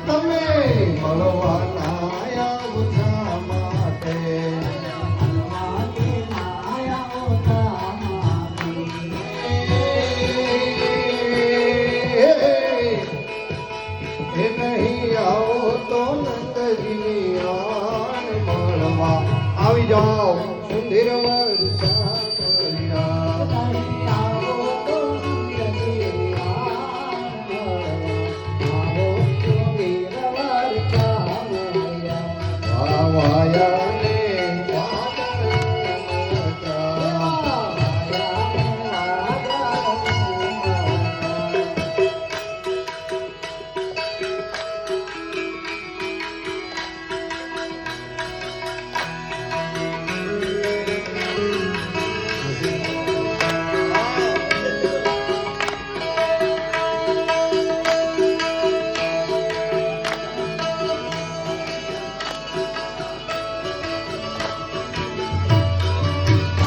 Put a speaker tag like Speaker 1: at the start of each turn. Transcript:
Speaker 1: તમે મળવાના આવતા માટે નહીં આવો તો નંદજી આન મળવા આવી જાઓ સુંદર વર્ષા